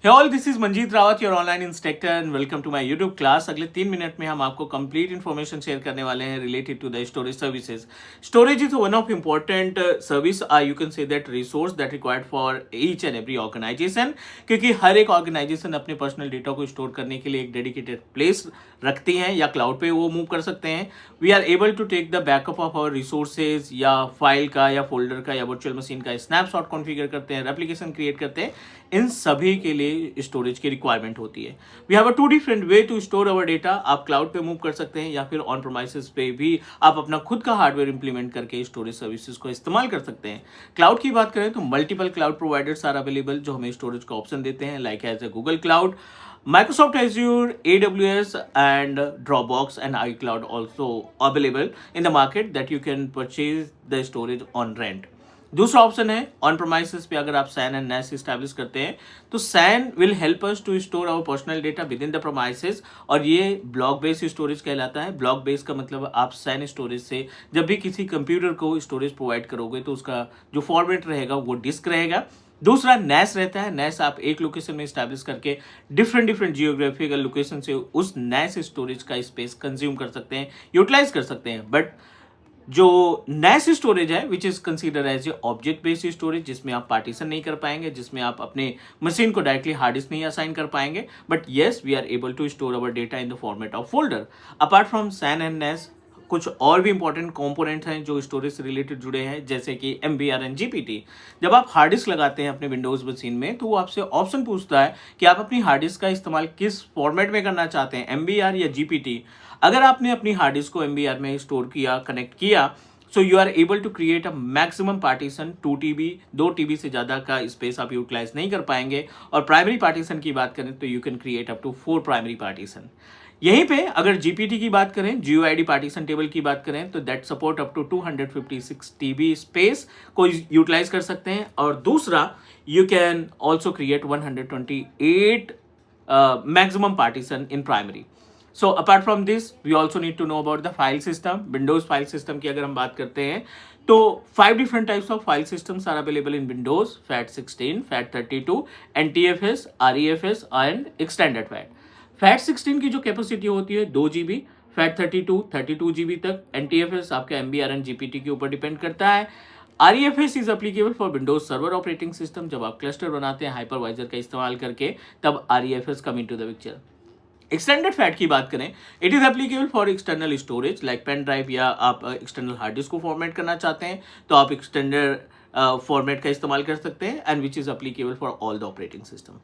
Hey all, this is Manjeet Rawat, your online instructor and welcome to my YouTube class. अगले 3 minute में हम आपको complete information share करने वाले हैं related to the storage services. Storage is one of important service, you can say that resource that required for each and every organisation, क्योंकि हर एक ऑर्गेनाइजेशन अपने पर्सनल डेटा को स्टोर करने के लिए एक डेडिकेटेड प्लेस रखती हैं या क्लाउड पे वो मूव कर सकते हैं। We are able to take the backup of our resources या फाइल का या फोल्डर का या वर्चुअल मशीन का स्नैपशॉट कॉन्फ़िगर करते हैं, एप्लीकेशन क्रिएट करते हैं। इन सभी के लिए स्टोरेज की रिक्वायरमेंट होती है। We have a to different way to store our data. आप क्लाउड पे मूव कर सकते हैं या फिर ऑन प्रोमाइसेस पे भी आप अपना खुद का हार्डवेयर इंप्लीमेंट करके स्टोरेज सर्विसेज को इस्तेमाल कर सकते हैं। क्लाउड की बात करें तो multiple cloud providers are available जो हमें स्टोरेज का ऑप्शन देते हैं, like as a Google cloud, Microsoft Azure, AWS, and Dropbox and iCloud also available in the market that you can purchase the storage on rent. दूसरा option है on प्रोमाइसेस पे। अगर आप SAN एंड NAS इस्टेब्लिश करते हैं तो SAN will help us to store our personal data within the premises, और ये ब्लॉक बेस्ड स्टोरेज कहलाता है। ब्लॉक बेस्ड का मतलब आप SAN स्टोरेज से जब भी किसी कंप्यूटर को स्टोरेज प्रोवाइड करोगे तो उसका जो फॉर्मेट रहेगा वो डिस्क रहेगा। दूसरा NAS रहता है। NAS आप एक लोकेशन में स्टैब्लिश करके डिफरेंट जियोग्राफिकल लोकेशन से उस NAS स्टोरेज का स्पेस कंज्यूम कर सकते हैं, यूटिलाइज कर सकते हैं। बट जो NAS स्टोरेज है which is consider as a object based storage, जिसमें आप पार्टीशन नहीं कर पाएंगे, जिसमें आप अपने मशीन को डायरेक्टली हार्ड डिस्क नहीं असाइन कर पाएंगे। But yes, we are able to store our data in the format of folder. Apart from SAN and NAS कुछ और भी इंपॉर्टेंट कंपोनेंट्स हैं जो स्टोरेज से रिलेटेड जुड़े हैं, जैसे कि MBR एंड GPT। जब आप हार्ड डिस्क लगाते हैं अपने विंडोज मशीन में तो वो आपसे ऑप्शन पूछता है कि आप अपनी हार्ड डिस्क का इस्तेमाल किस फॉर्मेट में करना चाहते हैं, MBR या GPT। अगर आपने अपनी हार्ड डिस्क को MBR में स्टोर किया, कनेक्ट किया, so you are able to create a maximum partition 2 TB, 2 TB से ज़्यादा का स्पेस आप यूटिलाइज नहीं कर पाएंगे। और प्राइमरी पार्टीशन की बात करें तो you can create up to 4 primary partition. यहीं पे अगर GPT की बात करें, GUID पार्टीशन टेबल की बात करें, तो that support up to 256 TB space को यूटिलाइज कर सकते हैं। और दूसरा, you can also create 128 maximum partition in primary. So apart from this we also need to know about the file system. Windows file system की अगर हम बात करते हैं तो 5 different types of file systems are available in Windows: FAT16, FAT32, NTFS, REFS and extended fat. FAT16 की जो capacity होती है 2 GB, FAT32 GB तक। NTFS आपका MBR एंड GPT के ऊपर डिपेंड करता है। REFS is applicable for Windows server operating system. जब आप क्लस्टर बनाते हैं हाइपरवाइजर का इस्तेमाल करके, तब REFS come into the picture. Extended fat की बात करें, it is applicable for external storage like pen drive, या आप एक्सटर्नल हार्ड डिस्क को फॉर्मेट करना चाहते हैं तो आप एक्सटेंडेड फॉर्मेट का इस्तेमाल कर सकते हैं, and which is applicable for all the operating system.